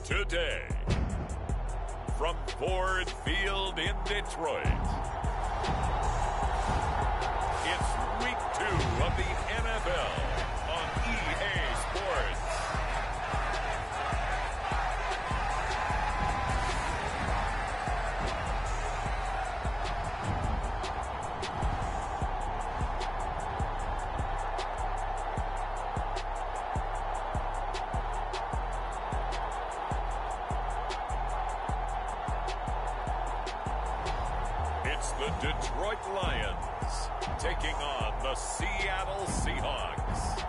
Today, from Ford Field in Detroit, it's Week 2 of the NFL on EA Sports. It's the Detroit Lions taking on the Seattle Seahawks.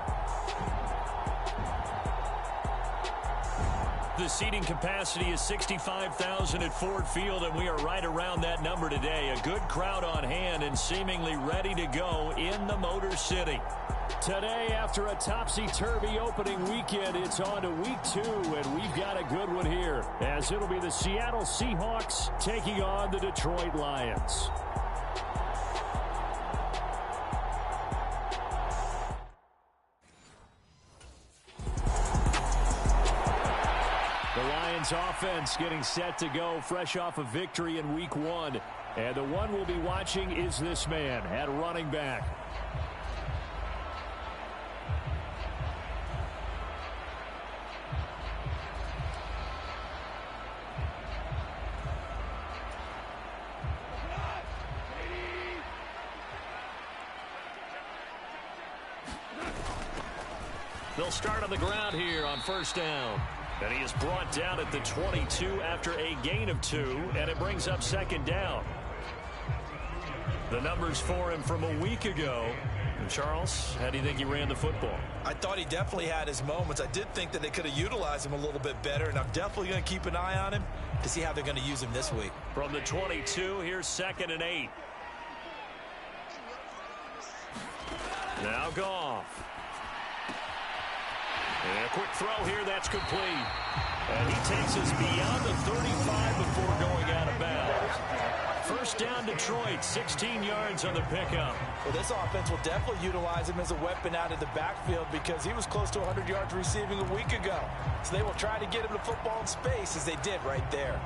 The seating capacity is 65,000 at Ford Field, and we are right around that number today. A good crowd on hand and seemingly ready to go in the Motor City. Today, after a topsy-turvy opening weekend, it's on to Week 2, and we've got a good one here, as it'll be the Seattle Seahawks taking on the Detroit Lions. The Lions offense getting set to go fresh off a victory in Week 1. And the one we'll be watching is this man at running back. They'll start on the ground here on first down. And he is brought down at the 22 after a gain of 2, and it brings up second down. The numbers for him from a week ago. And Charles, how do you think he ran the football? I thought he definitely had his moments. I did think that they could have utilized him a little bit better, and I'm definitely going to keep an eye on him to see how they're going to use him this week. From the 22, here's 2nd and 8. Now Goff. And a quick throw here, that's complete. And he takes us beyond the 35 before going out of bounds. First down Detroit, 16 yards on the pickup. Well, this offense will definitely utilize him as a weapon out of the backfield because he was close to 100 yards receiving a week ago. So they will try to get him the football in space as they did right there.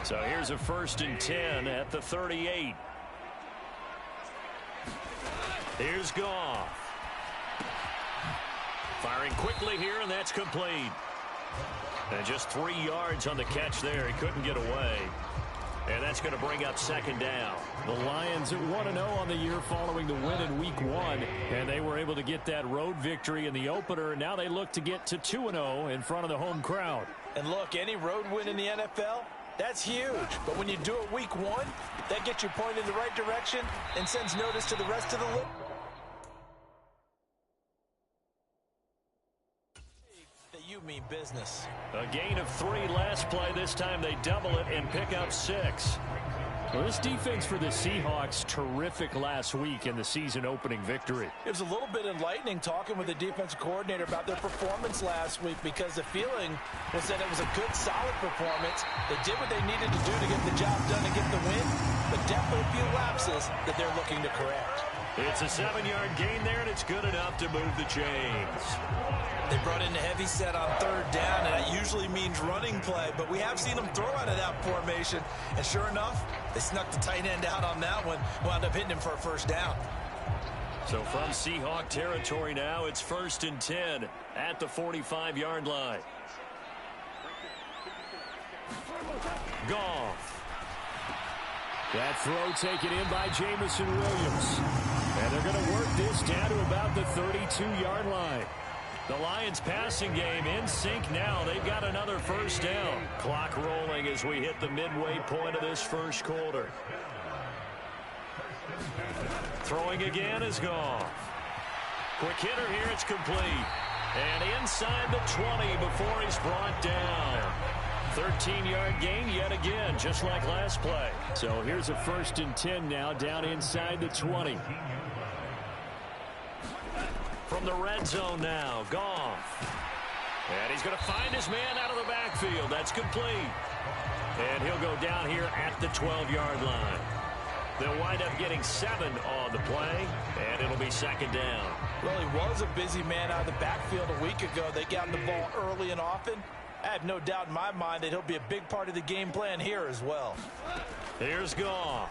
So here's a 1st and 10 at the 38. Here's Goff. Firing quickly here, and that's complete. And just 3 yards on the catch there. He couldn't get away. And that's going to bring up second down. The Lions at 1-0 on the year following the win in Week 1. And they were able to get that road victory in the opener. And now they look to get to 2-0 in front of the home crowd. And look, any road win in the NFL, that's huge. But when you do it Week 1, that gets you pointed in the right direction and sends notice to the rest of the league that you mean business. A gain of 3 last play. This time they double it and pick up 6. Well, this defense for the Seahawks, terrific last week in the season-opening victory. It was a little bit enlightening talking with the defensive coordinator about their performance last week because the feeling was that it was a good, solid performance. They did what they needed to do to get the job done and get the win, but definitely a few lapses that they're looking to correct. It's a 7-yard gain there, and it's good enough to move the chains. They brought in the heavy set on 3rd down, and that usually means running play, but we have seen them throw out of that formation, and sure enough, they snuck the tight end out on that one, wound up hitting him for a 1st down. So from Seahawk territory now, it's 1st and 10 at the 45-yard line. Goff. That throw taken in by Jamison Williams. And they're going to work this down to about the 32-yard line. The Lions passing game in sync now. They've got another 1st down. Clock rolling as we hit the midway point of this 1st quarter. Throwing again is Goff. Quick hitter here, it's complete. And inside the 20 before he's brought down. 13-yard gain yet again, just like last play. So here's a 1st and 10 now, down inside the 20. From the red zone now, Goff. And he's going to find his man out of the backfield. That's complete. And he'll go down here at the 12-yard line. They'll wind up getting 7 on the play, and it'll be second down. Well, he was a busy man out of the backfield a week ago. They got him the ball early and often. I have no doubt in my mind that he'll be a big part of the game plan here as well. Here's Goff.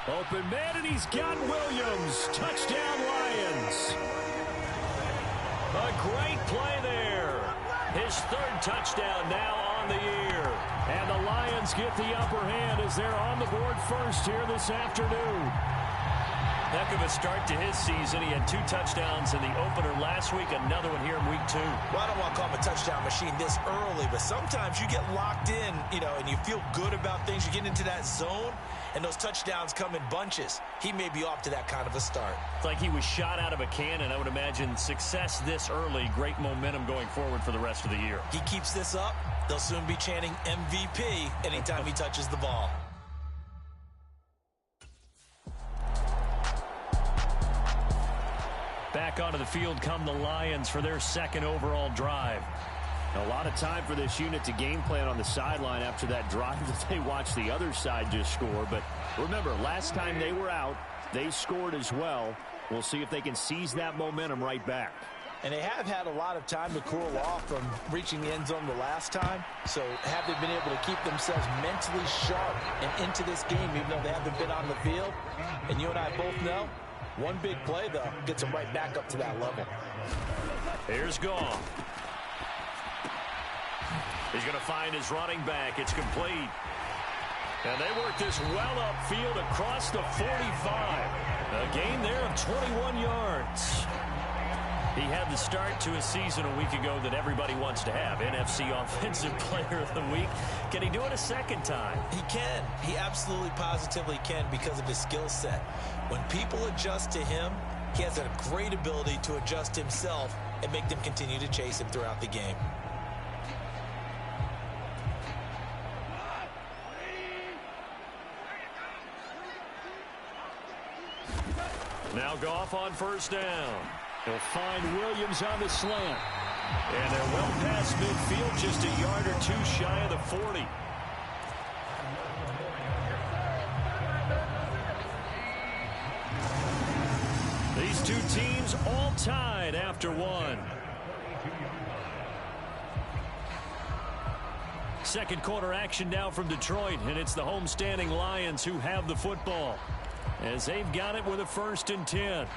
Open man, and he's got Williams. Touchdown, Lions. A great play there. His 3rd touchdown now on the year. And the Lions get the upper hand as they're on the board first here this afternoon. Heck of a start to his season. He had 2 touchdowns in the opener last week, another one here in week 2. Well, I don't want to call him a touchdown machine this early, but sometimes you get locked in, and you feel good about things. You get into that zone, and those touchdowns come in bunches. He may be off to that kind of a start. It's like he was shot out of a cannon. I would imagine success this early, great momentum going forward for the rest of the year. He keeps this up, they'll soon be chanting MVP anytime he touches the ball. Back onto the field come the Lions for their 2nd overall drive. A lot of time for this unit to game plan on the sideline after that drive that they watched the other side just score. But remember, last time they were out, they scored as well. We'll see if they can seize that momentum right back. And they have had a lot of time to cool off from reaching the end zone the last time. So have they been able to keep themselves mentally sharp and into this game, even though they haven't been on the field? And you and I both know, one big play, though, gets them right back up to that level. Here's Goff. He's going to find his running back. It's complete. And they work this well upfield across the 45. A gain there of 21 yards. He had the start to his season a week ago that everybody wants to have. NFC Offensive Player of the Week. Can he do it a second time? He can. He absolutely positively can because of his skill set. When people adjust to him, he has a great ability to adjust himself and make them continue to chase him throughout the game. Now Goff on 1st down. He'll find Williams on the slant. And they're well past midfield, just a yard or 2 shy of the 40. These 2 teams all tied after 1. 2nd quarter action now from Detroit, and it's the homestanding Lions who have the football as they've got it with a 1st and 10.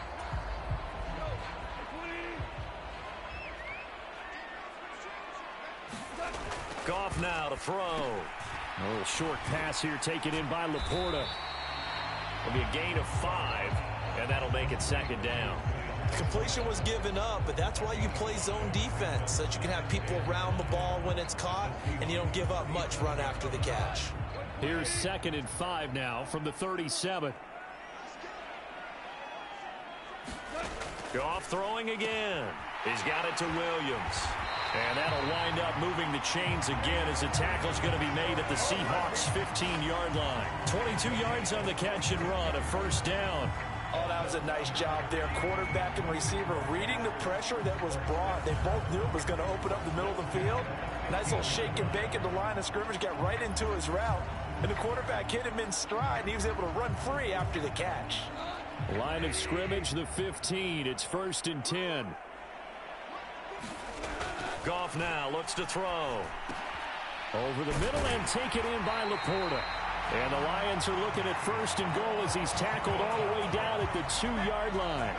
Goff now to throw. A little short pass here taken in by Laporta. It'll be a gain of 5, and that'll make it 2nd down. Completion was given up, but that's why you play zone defense, so that you can have people around the ball when it's caught, and you don't give up much run after the catch. Here's 2nd and 5 now from the 37. Goff throwing again. He's got it to Williams. And that'll wind up moving the chains again as the tackle's going to be made at the Seahawks' 15-yard line. 22 yards on the catch and run, a 1st down. Oh, that was a nice job there. Quarterback and receiver reading the pressure that was brought. They both knew it was going to open up the middle of the field. Nice little shake and bake at the line of scrimmage, got right into his route. And the quarterback hit him in stride, and he was able to run free after the catch. Line of scrimmage, the 15. It's 1st and 10. Goff now looks to throw. Over the middle and take it in by Laporta. And the Lions are looking at 1st and goal as he's tackled all the way down at the 2-yard line.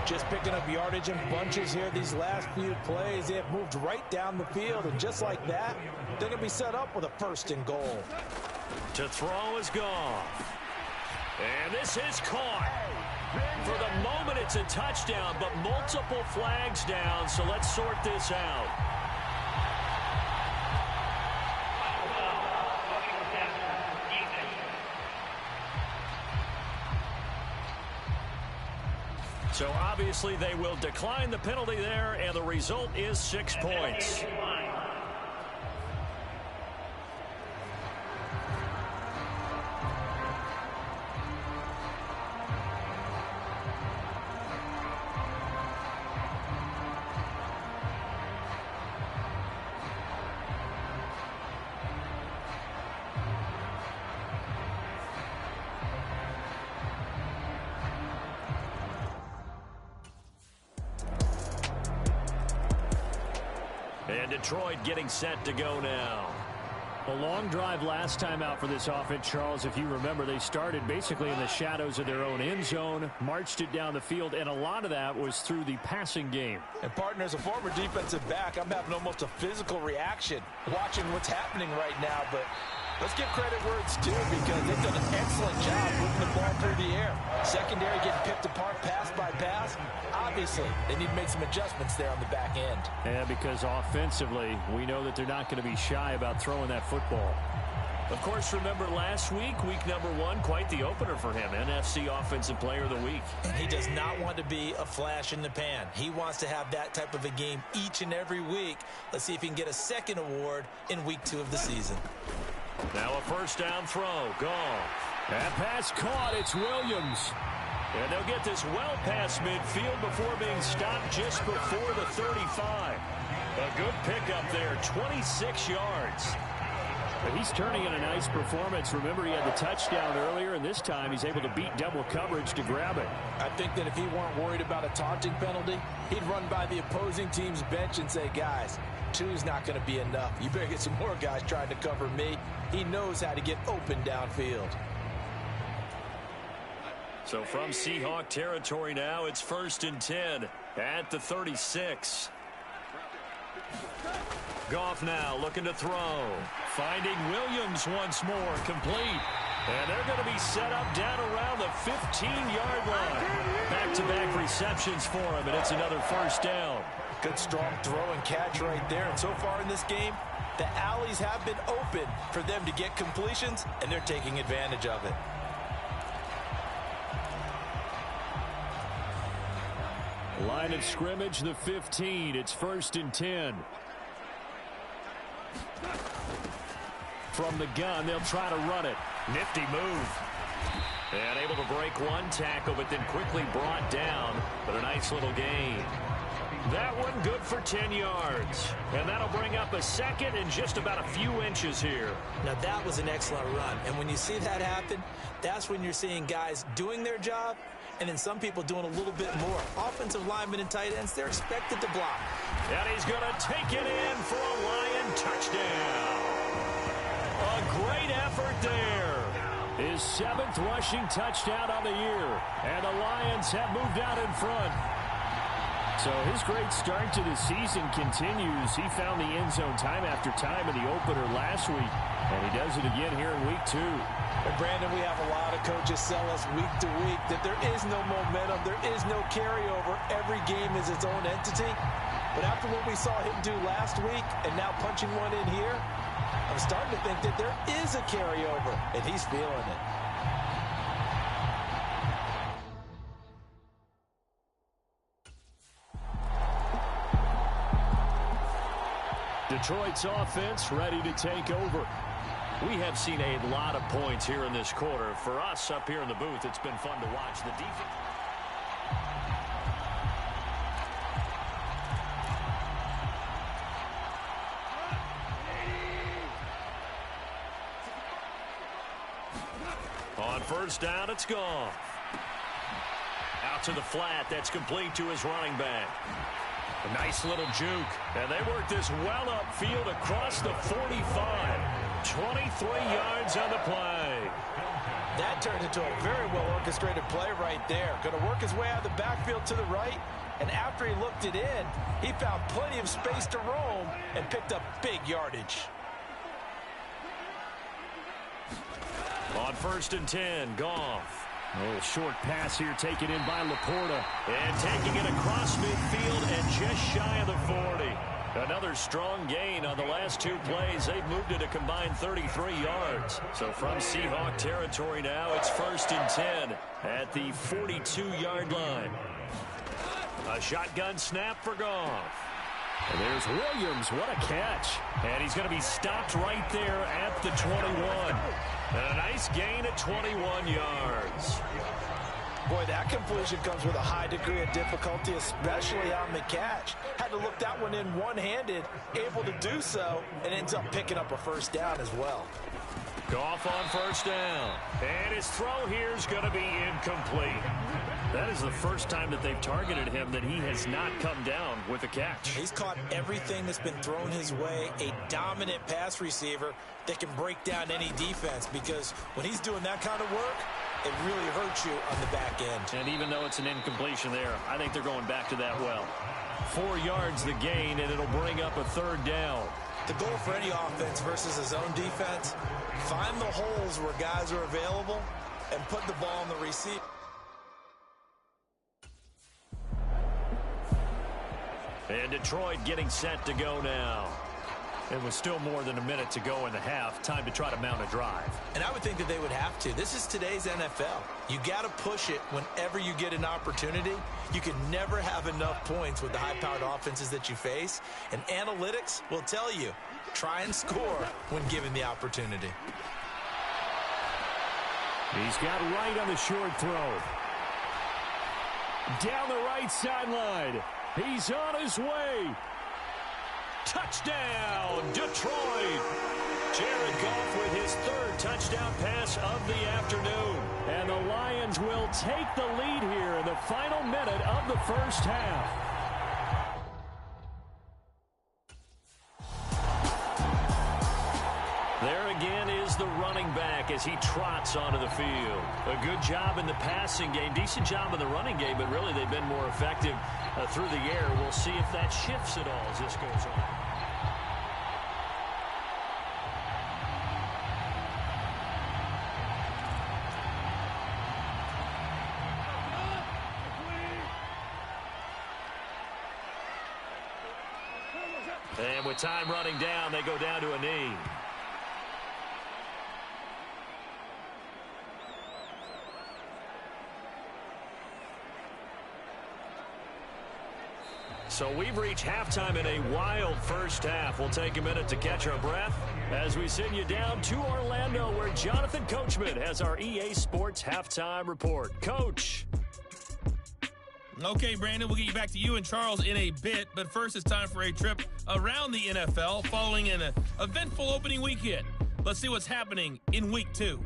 Just picking up yardage in bunches here these last few plays. They have moved right down the field, and just like that, they're going to be set up with a 1st and goal. To throw is Goff. And this is caught. For the moment, it's a touchdown, but multiple flags down, so let's sort this out. So obviously they will decline the penalty there, and the result is 6 points. Detroit getting set to go now. A long drive last time out for this offense, Charles. If you remember, they started basically in the shadows of their own end zone, marched it down the field, and a lot of that was through the passing game. And, partner, as a former defensive back, I'm having almost a physical reaction watching what's happening right now. But let's give credit where it's due, because they've done an excellent job moving the ball through the air. Secondary getting picked apart pass by pass. Obviously, they need to make some adjustments there on the back end. Yeah, because offensively, we know that they're not going to be shy about throwing that football. Of course, remember last week, week number 1, quite the opener for him. NFC Offensive Player of the Week. And he does not want to be a flash in the pan. He wants to have that type of a game each and every week. Let's see if he can get a second award in week 2 of the season. Now a first down throw. Gone. That pass caught. It's Williams. And they'll get this well past midfield before being stopped just before the 35. A good pickup there, 26 yards. But he's turning in a nice performance. Remember, he had the touchdown earlier, and this time he's able to beat double coverage to grab it. I think that if he weren't worried about a taunting penalty, he'd run by the opposing team's bench and say, guys, 2's not going to be enough. You better get some more guys trying to cover me. He knows how to get open downfield. So from Seahawk territory now, it's 1st and 10 at the 36. Goff now looking to throw. Finding Williams once more, complete. And they're going to be set up down around the 15-yard line. Back-to-back receptions for him, and it's another first down. Good strong throw and catch right there. And so far in this game, the alleys have been open for them to get completions, and they're taking advantage of it. Line of scrimmage, the 15. It's 1st and 10. From the gun, they'll try to run it. Nifty move. And able to break one tackle, but then quickly brought down. But a nice little gain. That one good for 10 yards. And that'll bring up a second and just about a few inches here. Now, that was an excellent run. And when you see that happen, that's when you're seeing guys doing their job, and then some people doing a little bit more. Offensive linemen and tight ends, they're expected to block. And he's going to take it in for a Lion touchdown. A great effort there. His 7th rushing touchdown on the year. And the Lions have moved out in front. So his great start to the season continues. He found the end zone time after time in the opener last week. And he does it again here in week 2. And Brandon, we have a lot of coaches sell us week to week that there is no momentum, there is no carryover. Every game is its own entity. But after what we saw him do last week and now punching one in here, I'm starting to think that there is a carryover, and he's feeling it. Detroit's offense ready to take over. We have seen a lot of points here in this quarter. For us up here in the booth, it's been fun to watch. The defense. On first down, it's gone. Out to the flat. That's complete to his running back. A nice little juke. And they work this well upfield across the 45. 23 yards on the play. That turned into a very well-orchestrated play right there. Going to work his way out of the backfield to the right. And after he looked it in, he found plenty of space to roam and picked up big yardage. On 1st and 10, Goff. A little short pass here taken in by Laporta. And taking it across midfield and just shy of the 40. Another strong gain on the last 2 plays. They've moved it a combined 33 yards. So from Seahawk territory now, it's 1st and 10 at the 42-yard line. A shotgun snap for Goff. And there's Williams. What a catch. And he's going to be stopped right there at the 21. And a nice gain at 21 yards. Boy, that completion comes with a high degree of difficulty, especially on the catch. Had to look that one in one-handed, able to do so, and ends up picking up a first down as well. Goff on first down. And his throw here is going to be incomplete. That is the first time that they've targeted him that he has not come down with a catch. He's caught everything that's been thrown his way. A dominant pass receiver that can break down any defense, because when he's doing that kind of work, it really hurts you on the back end. And even though it's an incompletion there, I think they're going back to that well. 4 yards the gain, and it'll bring up a third down. The goal for any offense versus his own defense, find the holes where guys are available and put the ball in the receiver. And Detroit getting set to go now. It was still more than a minute to go in the half. Time to try to mount a drive. And I would think that they would have to. This is today's NFL. You got to push it whenever you get an opportunity. You can never have enough points with the high-powered offenses that you face. And analytics will tell you, try and score when given the opportunity. He's got right on the short throw. Down the right sideline. He's on his way. Touchdown, Detroit. Jared Goff with his third touchdown pass of the afternoon. And the Lions will take the lead here in the final minute of the first half. There again is the running back as he trots onto the field. A good job in the passing game, decent job in the running game, but really they've been more effective through the air. We'll see if that shifts at all as this goes on. And with time running down, they go down to a knee. So we've reached halftime in a wild first half. We'll take a minute to catch our breath as we send you down to Orlando, where Jonathan Coachman has our EA Sports halftime report. Coach. Okay, Brandon, we'll get you back to you and Charles in a bit, but first it's time for a trip around the NFL following an eventful opening weekend. Let's see what's happening in Week 2.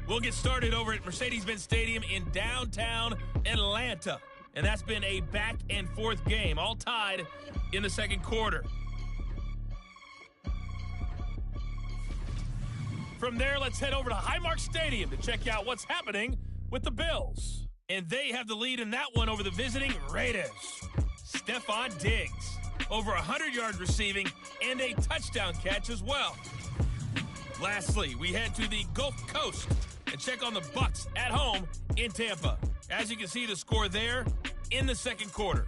We'll get started over at Mercedes-Benz Stadium in downtown Atlanta. And that's been a back-and-forth game, all tied in the second quarter. From there, let's head over to Highmark Stadium to check out what's happening with the Bills. And they have the lead in that one over the visiting Raiders. Stephon Diggs, over 100 yards receiving and a touchdown catch as well. Lastly, we head to the Gulf Coast and check on the Bucs at home in Tampa. As you can see, the score there in the second quarter.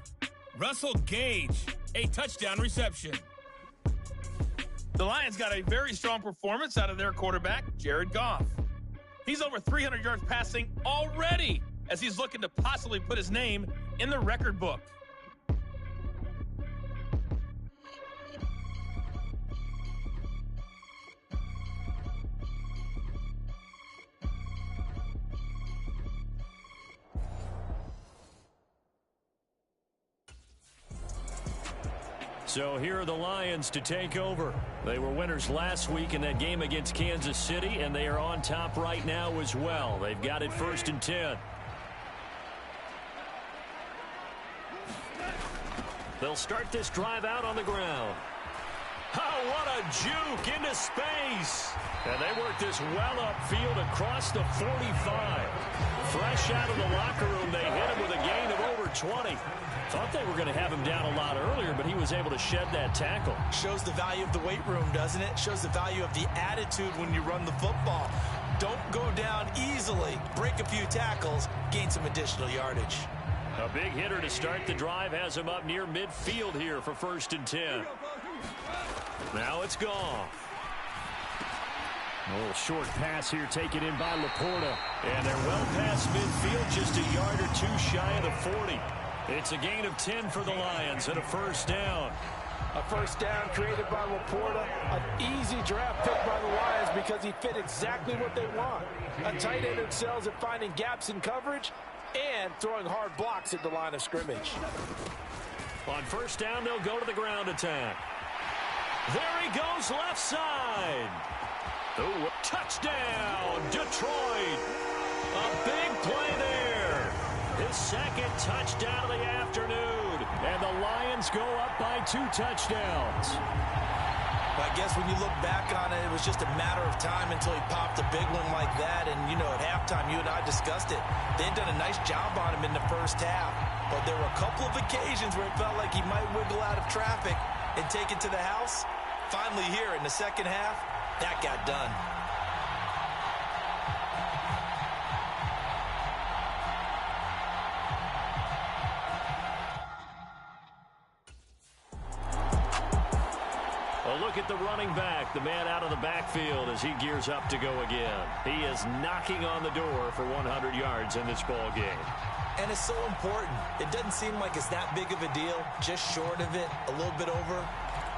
Russell Gage, a touchdown reception. The Lions got a very strong performance out of their quarterback, Jared Goff. He's over 300 yards passing already as he's looking to possibly put his name in the record book. So here are the Lions to take over. They were winners last week in that game against Kansas City, and they are on top right now as well. They've got it 1st and 10. They'll start this drive out on the ground. Oh, what a juke into space. And they work this well upfield across the 45. Fresh out of the locker room, they hit him with a gain of over 20. Thought they were going to have him down a lot earlier, but he was able to shed that tackle. Shows the value of the weight room, doesn't it? Shows the value of the attitude when you run the football. Don't go down easily. Break a few tackles, gain some additional yardage. A big hitter to start the drive has him up near midfield here for 1st and 10. Now it's gone. A little short pass here taken in by Laporta. And they're well past midfield, just a yard or two shy of the 40. It's a gain of 10 for the Lions and a 1st down. A 1st down created by Laporta. An easy draft pick by the Lions because he fit exactly what they want. A tight end excels at finding gaps in coverage and throwing hard blocks at the line of scrimmage. On 1st down, they'll go to the ground attack. There he goes left side. Oh, touchdown, Detroit. A big play there. His second touchdown of the afternoon. And the Lions go up by 2 touchdowns. I guess when you look back on it, it was just a matter of time until he popped a big one like that. And, you know, at halftime, you and I discussed it. They'd done a nice job on him in the first half. But there were a couple of occasions where it felt like he might wiggle out of traffic and take it to the house. Finally here in the second half, that got done. Look at the running back, the man out of the backfield as he gears up to go again. He is knocking on the door for 100 yards in this ball game. And it's so important. It doesn't seem like it's that big of a deal, just short of it, a little bit over.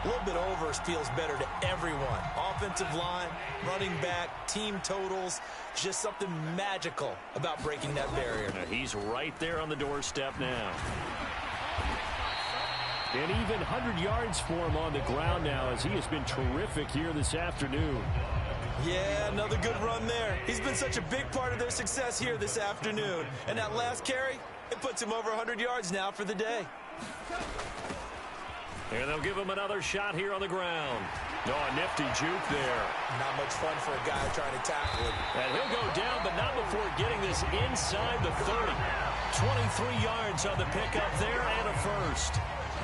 A little bit over feels better to everyone. Offensive line, running back, team totals, just something magical about breaking that barrier. Now he's right there on the doorstep now. And even 100 yards for him on the ground now as he has been terrific here this afternoon. Yeah, another good run there. He's been such a big part of their success here this afternoon. And that last carry, it puts him over 100 yards now for the day. And they'll give him another shot here on the ground. Oh, a nifty juke there. Not much fun for a guy trying to tackle him. And he'll go down, but not before getting this inside the 30. 23 yards on the pickup there and a first.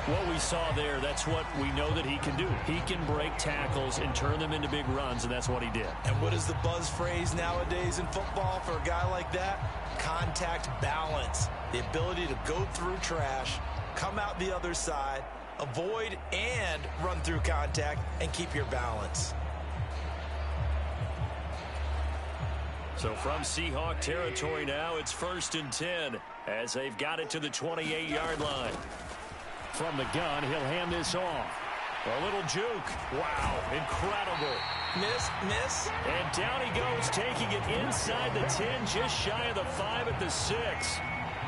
What we saw there, that's what we know that he can do. He can break tackles and turn them into big runs, and that's what he did. And what is the buzz phrase nowadays in football for a guy like that? Contact balance. The ability to go through trash, come out the other side, avoid and run through contact, and keep your balance. So from Seahawk territory now, it's 1st and 10 as they've got it to the 28-yard line. From the gun, he'll hand this off. A little juke. Wow, incredible. Miss. And down he goes, taking it inside the 10, just shy of the 5 at the 6.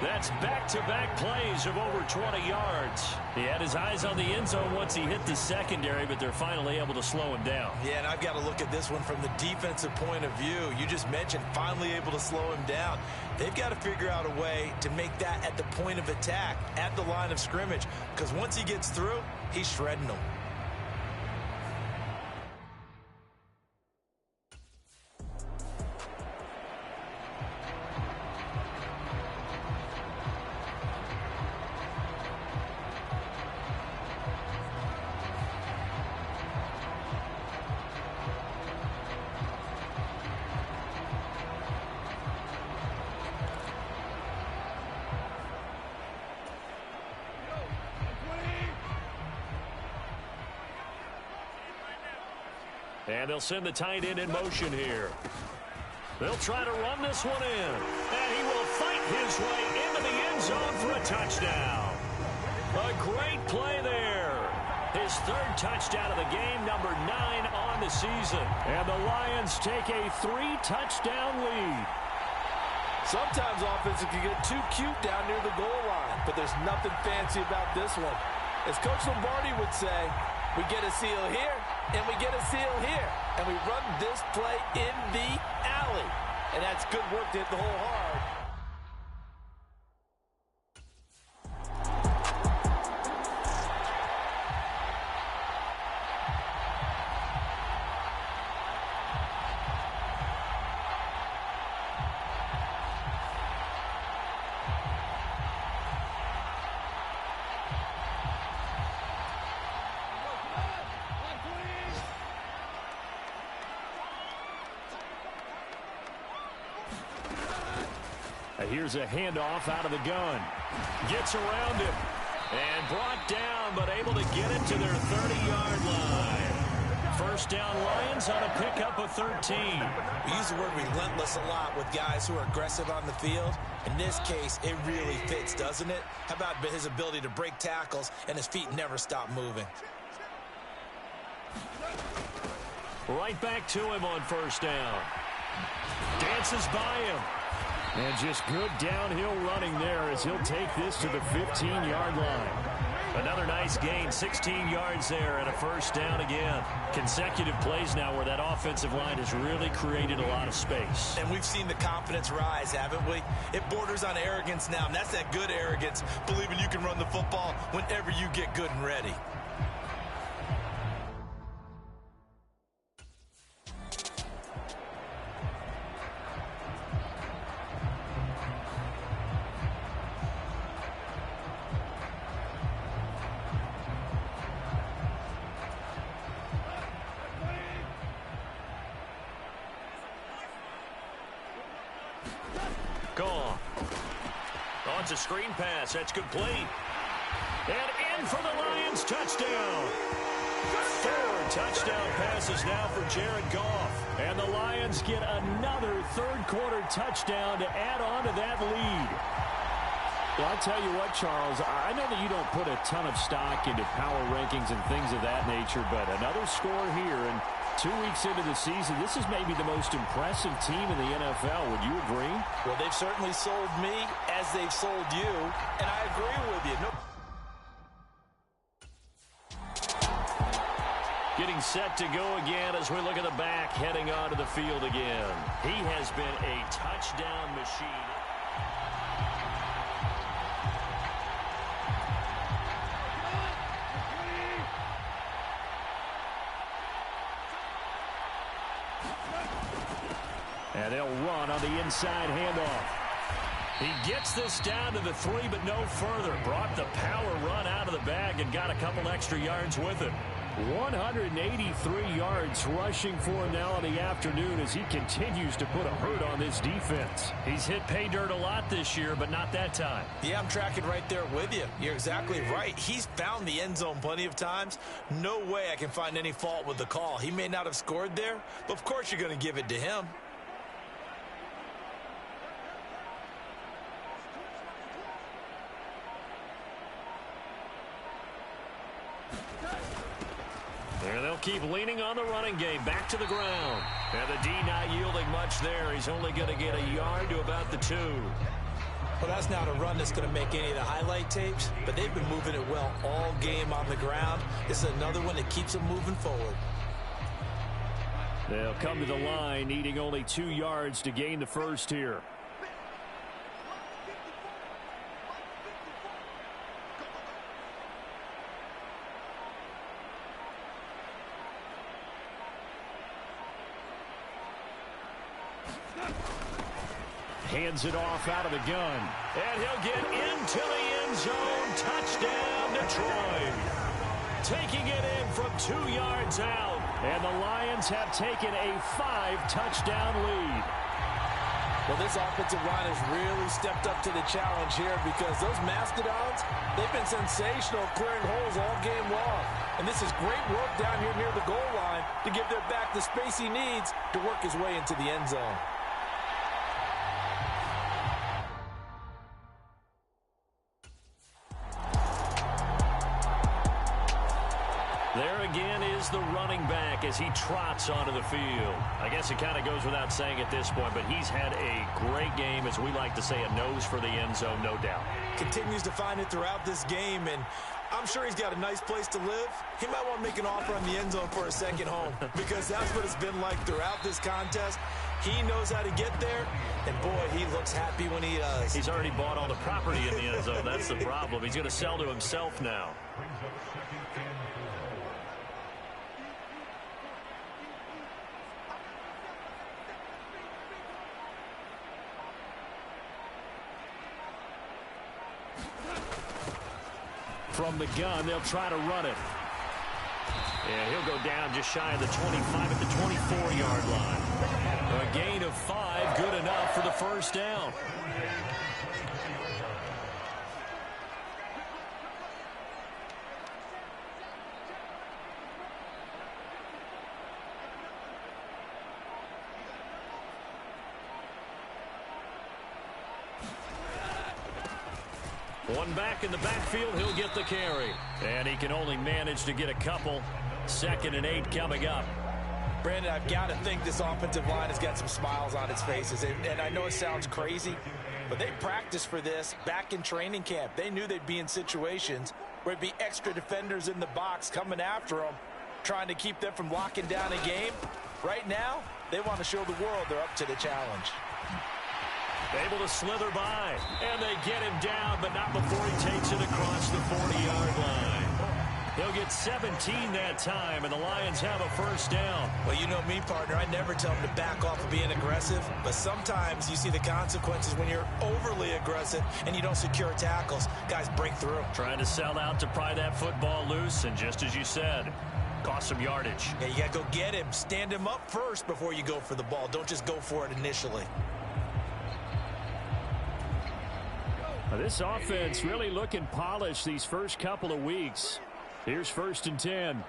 That's back-to-back plays of over 20 yards. He had his eyes on the end zone once he hit the secondary, but they're finally able to slow him down. Yeah, and I've got to look at this one from the defensive point of view. You just mentioned finally able to slow him down. They've got to figure out a way to make that at the point of attack, at the line of scrimmage, because once he gets through, he's shredding them. And they'll send the tight end in motion here. They'll try to run this one in. And he will fight his way into the end zone for a touchdown. A great play there. His 3rd touchdown of the game, number 9 on the season. And the Lions take a 3-touchdown lead. Sometimes offenses can get too cute down near the goal line, but there's nothing fancy about this one. As Coach Lombardi would say, we get a seal here, and we get a seal here. And we run this play in the alley. And that's good work to hit the hole hard. Here's a handoff out of the gun. Gets around him. And brought down, but able to get it to their 30-yard line. First down Lions on a pickup of 13. We use the word relentless a lot with guys who are aggressive on the field. In this case, it really fits, doesn't it? How about his ability to break tackles and his feet never stop moving? Right back to him on first down. Dances by him. And just good downhill running there as he'll take this to the 15-yard line. Another nice gain, 16 yards there and a first down again. Consecutive plays now where that offensive line has really created a lot of space. And we've seen the confidence rise, haven't we? It borders on arrogance now, and that's that good arrogance, believing you can run the football whenever you get good and ready. Gone. Oh, it's a screen pass. That's complete. And in for the Lions. Touchdown. 4 touchdown passes now for Jared Goff. And the Lions get another third-quarter touchdown to add on to that lead. Well, I'll tell you what, Charles, I know that you don't put a ton of stock into power rankings and things of that nature, but another score here, and 2 weeks into the season, this is maybe the most impressive team in the NFL. Would you agree? Well, they've certainly sold me as they've sold you, and I agree with you. No. Getting set to go again as we look at the back heading onto the field again. He has been a touchdown machine. And they'll run on the inside handoff. He gets this down to the 3, but no further. Brought the power run out of the bag and got a couple extra yards with it. 183 yards rushing for him now in the afternoon as he continues to put a hurt on this defense. He's hit pay dirt a lot this year, but not that time. Yeah, I'm tracking right there with you. You're exactly right. He's found the end zone plenty of times. No way I can find any fault with the call. He may not have scored there, but of course you're going to give it to him. And they'll keep leaning on the running game. Back to the ground. And the D not yielding much there. He's only going to get a yard to about the 2. Well, that's not a run that's going to make any of the highlight tapes, but they've been moving it well all game on the ground. This is another one that keeps them moving forward. They'll come to the line, needing only 2 yards to gain the first here. Hands it off out of the gun. And he'll get into the end zone. Touchdown, Detroit. Taking it in from 2 yards out. And the Lions have taken a 5-touchdown lead. Well, this offensive line has really stepped up to the challenge here because those Mastodons, they've been sensational clearing holes all game long. And this is great work down here near the goal line to give their back the space he needs to work his way into the end zone. There again is the running back as he trots onto the field. I guess it kind of goes without saying at this point, but he's had a great game, as we like to say, a nose for the end zone, no doubt. Continues to find it throughout this game, and I'm sure he's got a nice place to live. He might want to make an offer on the end zone for a second home because that's what it's been like throughout this contest. He knows how to get there, and boy, he looks happy when he does. He's already bought all the property in the end zone. That's the problem. He's going to sell to himself now. From the gun, they'll try to run it. And he'll go down just shy of the 25 at the 24-yard line. A gain of 5, good enough for the first down. One back in the backfield, he'll get the carry. And he can only manage to get a couple. 2nd and 8 coming up. Brandon, I've got to think this offensive line has got some smiles on its faces. And I know it sounds crazy, but they practiced for this back in training camp. They knew they'd be in situations where where it'd be extra defenders in the box coming after them, trying to keep them from locking down a game. Right now, they want to show the world they're up to the challenge. Able to slither by, and they get him down, but not before he takes it across the 40-yard line. He'll get 17 that time, and the Lions have a first down. Well, you know me, partner. I never tell them to back off of being aggressive, but sometimes you see the consequences when you're overly aggressive and you don't secure tackles. Guys break through. Trying to sell out to pry that football loose, and just as you said, cost some yardage. Yeah, you got to go get him. Stand him up first before you go for the ball. Don't just go for it initially. This offense really looking polished these first couple of weeks. Here's 1st and 10.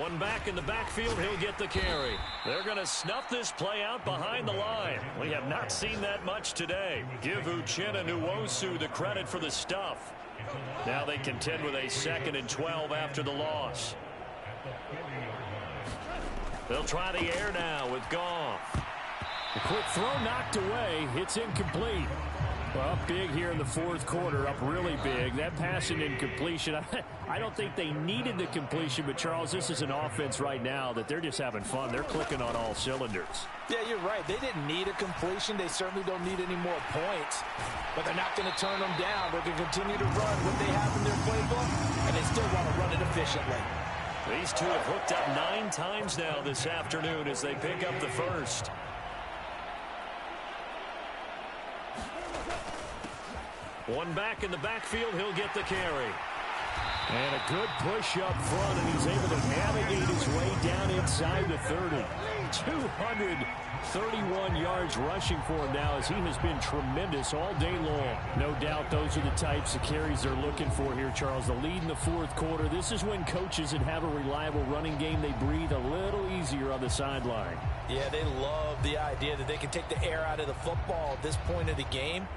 One back in the backfield, he'll get the carry. They're going to snuff this play out behind the line. We have not seen that much today. Give Uchenna Nwosu the credit for the stuff. Now they contend with a 2nd and 12 after the loss. They'll try the air now with Goff. A quick throw knocked away. It's incomplete. Well, up big here in the 4th quarter, up really big. That pass and incompletion, I don't think they needed the completion, but Charles, this is an offense right now that they're just having fun. They're clicking on all cylinders. Yeah, you're right. They didn't need a completion. They certainly don't need any more points, but they're not going to turn them down. They're going to continue to run what they have in their playbook, and they still want to run it efficiently. These two have hooked up 9 times now this afternoon as they pick up the first. One back in the backfield, he'll get the carry. And a good push up front, and he's able to navigate his way down inside the 30. 231 yards rushing for him now as he has been tremendous all day long. No doubt those are the types of carries they're looking for here, Charles. The lead in the 4th quarter. This is when coaches that have a reliable running game, they breathe a little easier on the sideline. Yeah, they love the idea that they can take the air out of the football at this point of the game.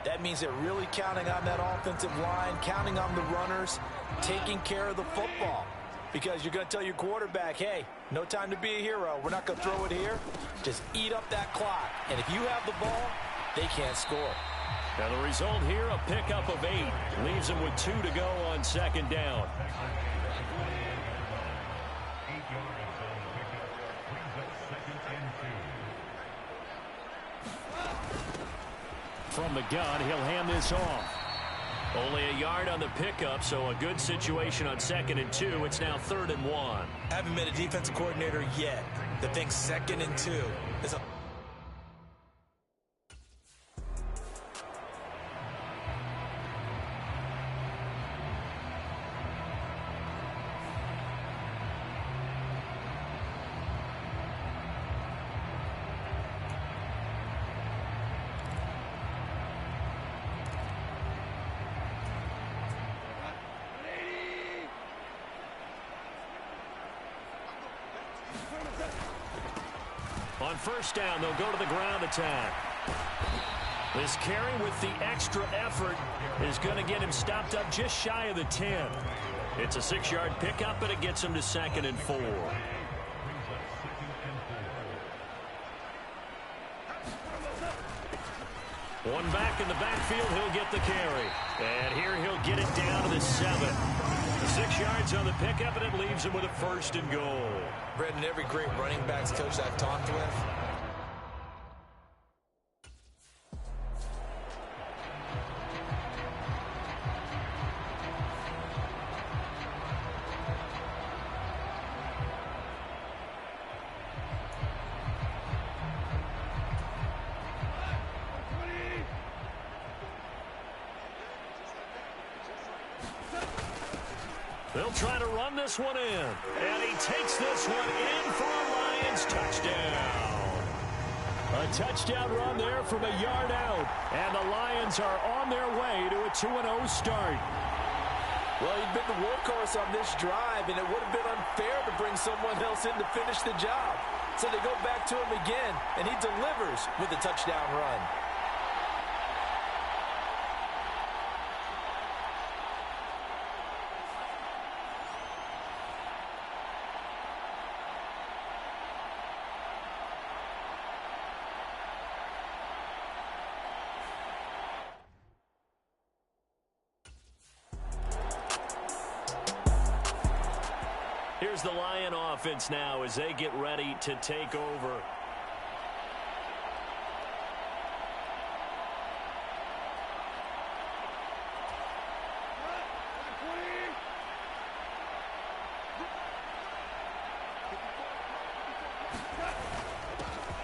That means they're really counting on that offensive line, counting on the runners, taking care of the football. Because you're going to tell your quarterback, hey, no time to be a hero. We're not going to throw it here. Just eat up that clock. And if you have the ball, they can't score. Now the result here, a pickup of 8. Leaves them with 2 to go on 2nd down. From the gun, he'll hand this off. Only a yard on the pickup, so a good situation on 2nd and 2. It's now 3rd and 1. Haven't met a defensive coordinator yet that thinks 2nd and 2 is a... On 1st down, they'll go to the ground attack. This carry with the extra effort is going to get him stopped up just shy of the 10. It's a 6-yard pickup, but it gets him to 2nd and 4. One back in the backfield, he'll get the carry. And here he'll get it down to the 7. The 6 yards on the pickup, and it leaves him with a 1st and goal. Brendan, every great running backs coach I've talked with, they'll try to run this one in. And he takes this one in for a Lions touchdown. A touchdown run there from a yard out. And the Lions are on their way to a 2-0 start. well, he'd been the workhorse on this drive, and it would have been unfair to bring someone else in to finish the job. So they go back to him again, and he delivers with a touchdown run. Here's the Lion offense now as they get ready to take over.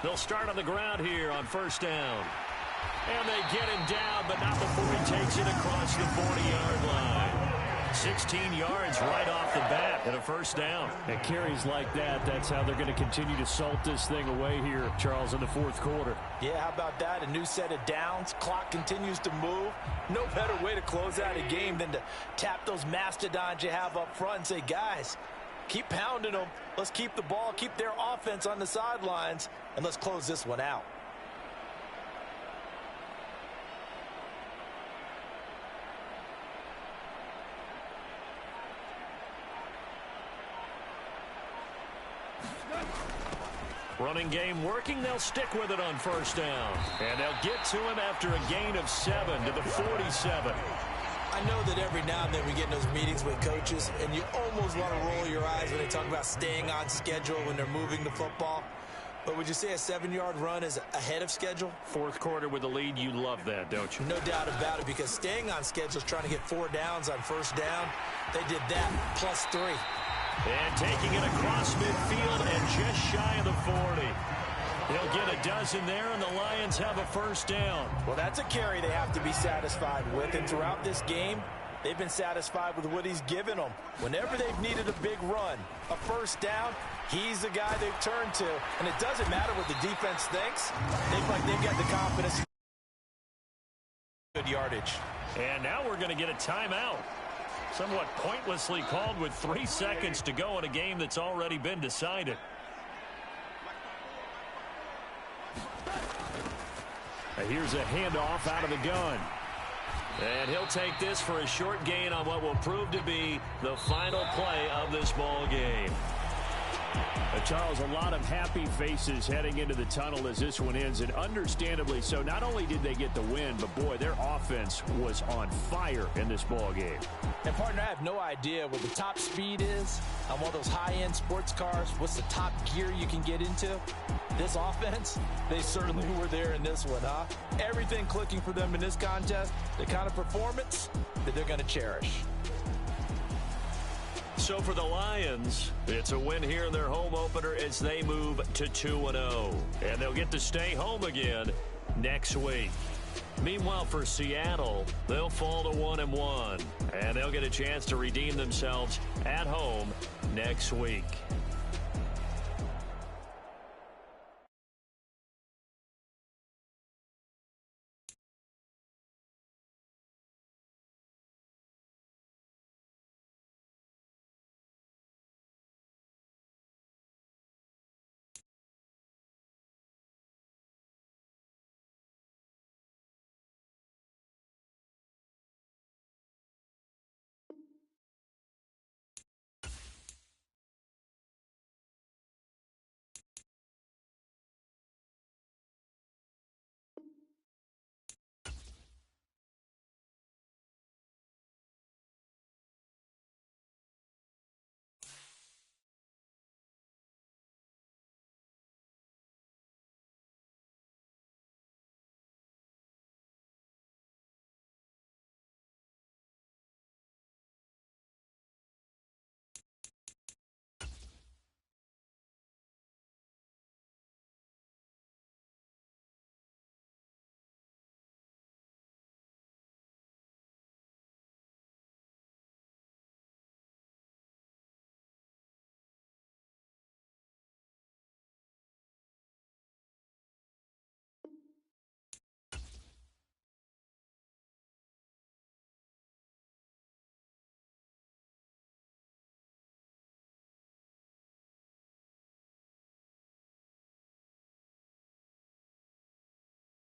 They'll start on the ground here on first down. And they get him down, but not before he takes it across the 40-yard line. 16 yards right off the bat and a first down. And carries like that, that's how they're going to continue to salt this thing away here, Charles, in the fourth quarter. Yeah, how about that? A new set of downs. Clock continues to move. No better way to close out a game than to tap those mastodons you have up front and say, guys, keep pounding them. Let's keep the ball, keep their offense on the sidelines, and let's close this one out. Running game working. They'll stick with it on first down. And they'll get to him after a gain of 7 to the 47. I know that every now and then we get in those meetings with coaches, and you almost want to roll your eyes when they talk about staying on schedule when they're moving the football. But would you say a 7-yard run is ahead of schedule? Fourth quarter with the lead, you love that, don't you? No doubt about it, because staying on schedule is trying to get 4 downs on first down. They did that, plus 3. And taking it across midfield and just shy of the 40. He'll get a dozen there, and the Lions have a first down. Well, that's a carry they have to be satisfied with. And throughout this game, they've been satisfied with what he's given them. Whenever they've needed a big run, a first down, he's the guy they've turned to. And it doesn't matter what the defense thinks. They feel like they've got the confidence. Good yardage. And now we're going to get a timeout. Somewhat pointlessly called with 3 seconds to go in a game that's already been decided. Here's a handoff out of the gun. And he'll take this for a short gain on what will prove to be the final play of this ball game. Charles, a lot of happy faces heading into the tunnel as this one ends, and understandably so. Not only did they get the win, but boy, their offense was on fire in this ball game. And partner, I have no idea what the top speed is on one of those high-end sports cars. What's the top gear you can get into? This offense, they certainly were there in this one, huh? Everything clicking for them in this contest, the kind of performance that they're going to cherish. So for the Lions, it's a win here in their home opener as they move to 2-0. And they'll get to stay home again next week. Meanwhile, for Seattle, they'll fall to 1-1. And they'll get a chance to redeem themselves at home next week.